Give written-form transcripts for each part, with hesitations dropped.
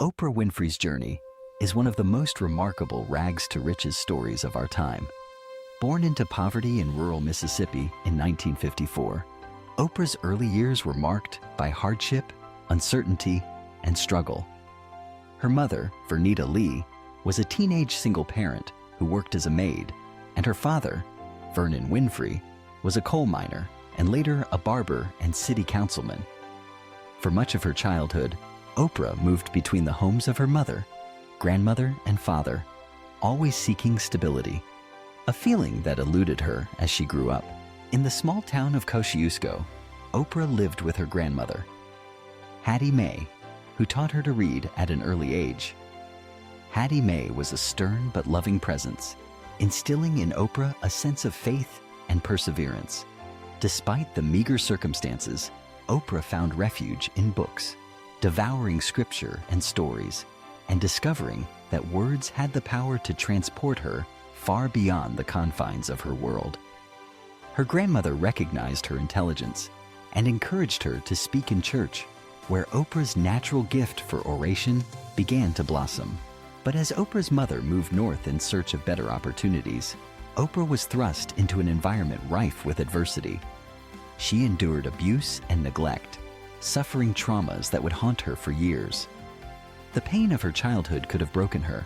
Oprah Winfrey's journey is one of the most remarkable rags to riches stories of our time. Born into poverty in rural Mississippi in 1954, Oprah's early years were marked by hardship, uncertainty, and struggle. Her mother, Vernita Lee, was a teenage single parent who worked as a maid, and her father, Vernon Winfrey, was a coal miner and later a barber and city councilman. For much of her childhood, Oprah moved between the homes of her mother, grandmother, and father, always seeking stability, a feeling that eluded her as she grew up. In the small town of Kosciuszko, Oprah lived with her grandmother, Hattie Mae, who taught her to read at an early age. Hattie Mae was a stern but loving presence, instilling in Oprah a sense of faith and perseverance. Despite the meager circumstances, Oprah found refuge in books, devouring scripture and stories, and discovering that words had the power to transport her far beyond the confines of her world. Her grandmother recognized her intelligence and encouraged her to speak in church, where Oprah's natural gift for oration began to blossom. But as Oprah's mother moved north in search of better opportunities, Oprah was thrust into an environment rife with adversity. She endured abuse and neglect, suffering traumas that would haunt her for years. The pain of her childhood could have broken her,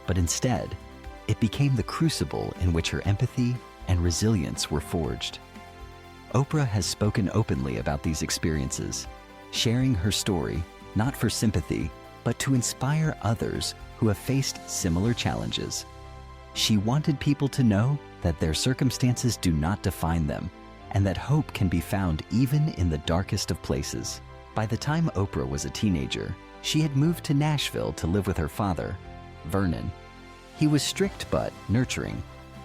but instead, it became the crucible in which her empathy and resilience were forged. Oprah has spoken openly about these experiences, sharing her story not for sympathy, but to inspire others who have faced similar challenges. She wanted people to know that their circumstances do not define them, and that hope can be found even in the darkest of places. By the time Oprah was a teenager, she had moved to Nashville to live with her father, Vernon. He was strict but nurturing,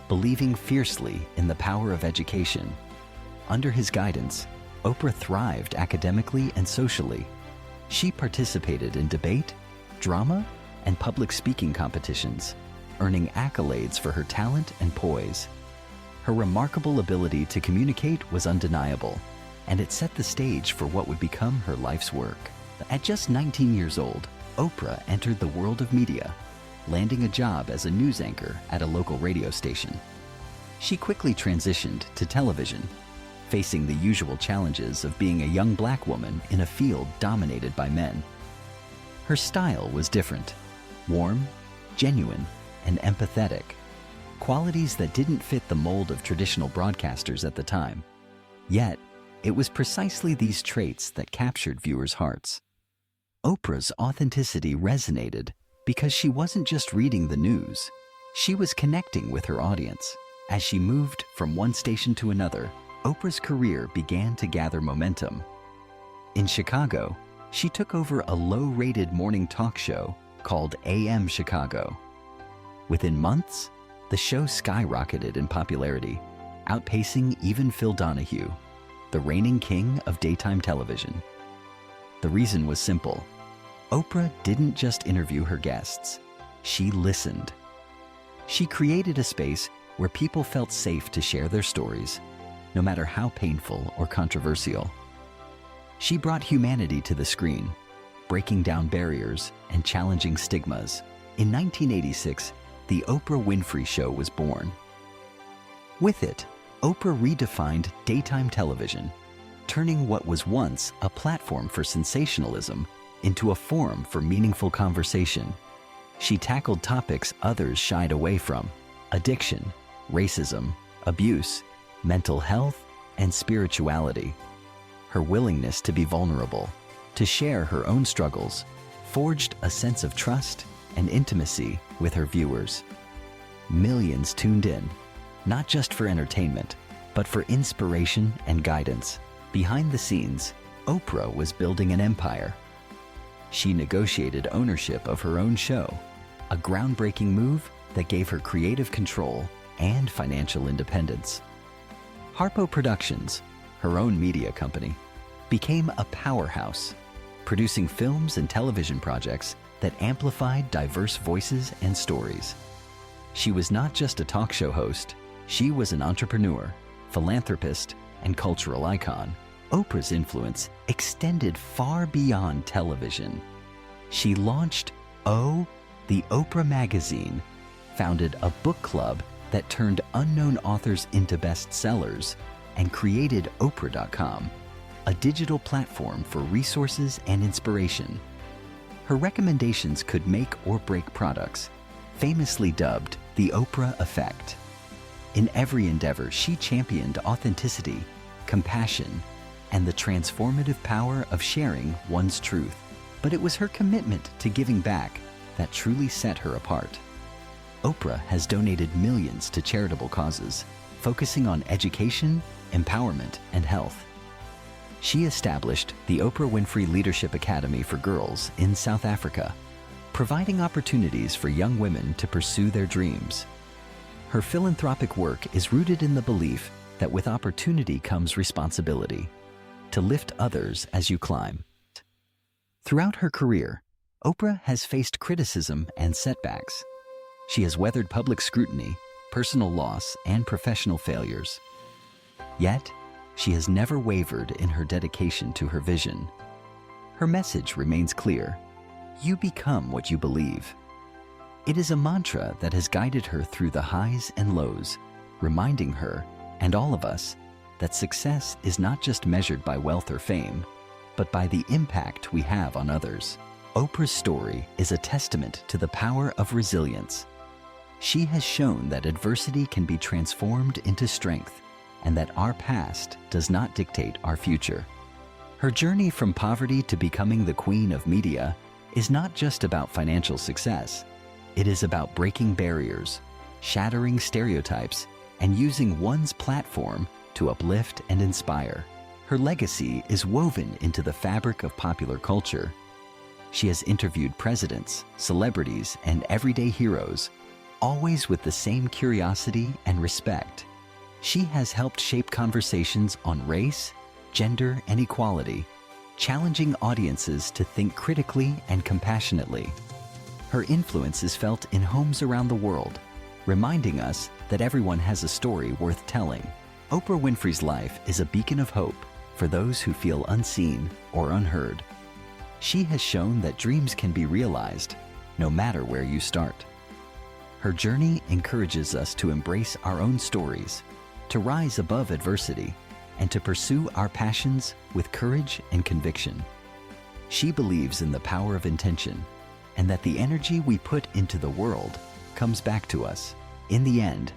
believing fiercely in the power of education. Under his guidance, Oprah thrived academically and socially. She participated in debate, drama, and public speaking competitions, earning accolades for her talent and poise. Her remarkable ability to communicate was undeniable, and it set the stage for what would become her life's work. At just 19 years old, Oprah entered the world of media, landing a job as a news anchor at a local radio station. She quickly transitioned to television, facing the usual challenges of being a young black woman in a field dominated by men. Her style was different, warm, genuine, and empathetic, qualities that didn't fit the mold of traditional broadcasters at the time. Yet, it was precisely these traits that captured viewers' hearts. Oprah's authenticity resonated because she wasn't just reading the news, she was connecting with her audience. As she moved from one station to another, Oprah's career began to gather momentum. In Chicago, she took over a low-rated morning talk show called AM Chicago. Within months, the show skyrocketed in popularity, outpacing even Phil Donahue, the reigning king of daytime television. The reason was simple. Oprah didn't just interview her guests, she listened. She created a space where people felt safe to share their stories, no matter how painful or controversial. She brought humanity to the screen, breaking down barriers and challenging stigmas. In 1986, The Oprah Winfrey Show was born. With it, Oprah redefined daytime television, turning what was once a platform for sensationalism into a forum for meaningful conversation. She tackled topics others shied away from: addiction, racism, abuse, mental health, and spirituality. Her willingness to be vulnerable, to share her own struggles, forged a sense of trust and intimacy with her viewers. Millions tuned in, not just for entertainment, but for inspiration and guidance. Behind the scenes, Oprah was building an empire. She negotiated ownership of her own show, a groundbreaking move that gave her creative control and financial independence. Harpo Productions, her own media company, became a powerhouse, producing films and television projects that amplified diverse voices and stories. She was not just a talk show host, she was an entrepreneur, philanthropist, and cultural icon. Oprah's influence extended far beyond television. She launched the Oprah magazine, founded a book club that turned unknown authors into bestsellers, and created Oprah.com, a digital platform for resources and inspiration. Her recommendations could make or break products, famously dubbed the Oprah Effect. In every endeavor, she championed authenticity, compassion, and the transformative power of sharing one's truth. But it was her commitment to giving back that truly set her apart. Oprah has donated millions to charitable causes, focusing on education, empowerment, and health. She established the Oprah Winfrey Leadership Academy for Girls in South Africa, providing opportunities for young women to pursue their dreams. Her philanthropic work is rooted in the belief that with opportunity comes responsibility, to lift others as you climb. Throughout her career, Oprah has faced criticism and setbacks. She has weathered public scrutiny, personal loss, and professional failures. Yet, she has never wavered in her dedication to her vision. Her message remains clear: you become what you believe. It is a mantra that has guided her through the highs and lows, reminding her, and all of us, that success is not just measured by wealth or fame, but by the impact we have on others. Oprah's story is a testament to the power of resilience. She has shown that adversity can be transformed into strength, and that our past does not dictate our future. Her journey from poverty to becoming the queen of media is not just about financial success. It is about breaking barriers, shattering stereotypes, and using one's platform to uplift and inspire. Her legacy is woven into the fabric of popular culture. She has interviewed presidents, celebrities, and everyday heroes, always with the same curiosity and respect. She has helped shape conversations on race, gender, and equality, challenging audiences to think critically and compassionately. Her influence is felt in homes around the world, reminding us that everyone has a story worth telling. Oprah Winfrey's life is a beacon of hope for those who feel unseen or unheard. She has shown that dreams can be realized, no matter where you start. Her journey encourages us to embrace our own stories, to rise above adversity, and to pursue our passions with courage and conviction. She believes in the power of intention, and that the energy we put into the world comes back to us. In the end,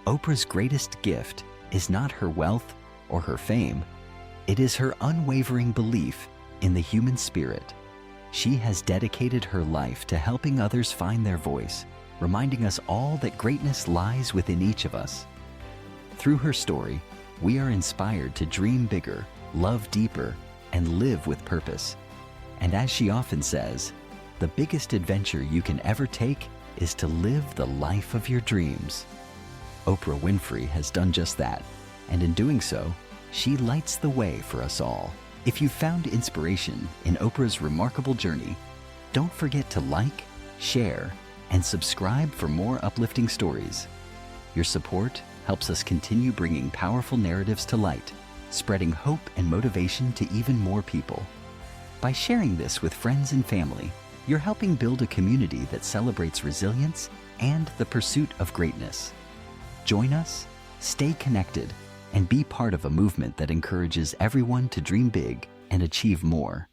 Oprah's greatest gift is not her wealth or her fame. It is her unwavering belief in the human spirit. She has dedicated her life to helping others find their voice, reminding us all that greatness lies within each of us. Through her story, we are inspired to dream bigger, love deeper, and live with purpose. And as she often says, the biggest adventure you can ever take is to live the life of your dreams. Oprah Winfrey has done just that, and in doing so, she lights the way for us all. If you found inspiration in Oprah's remarkable journey, don't forget to like, share, and subscribe for more uplifting stories. Your support helps us continue bringing powerful narratives to light, spreading hope and motivation to even more people. By sharing this with friends and family, you're helping build a community that celebrates resilience and the pursuit of greatness. Join us, stay connected, and be part of a movement that encourages everyone to dream big and achieve more.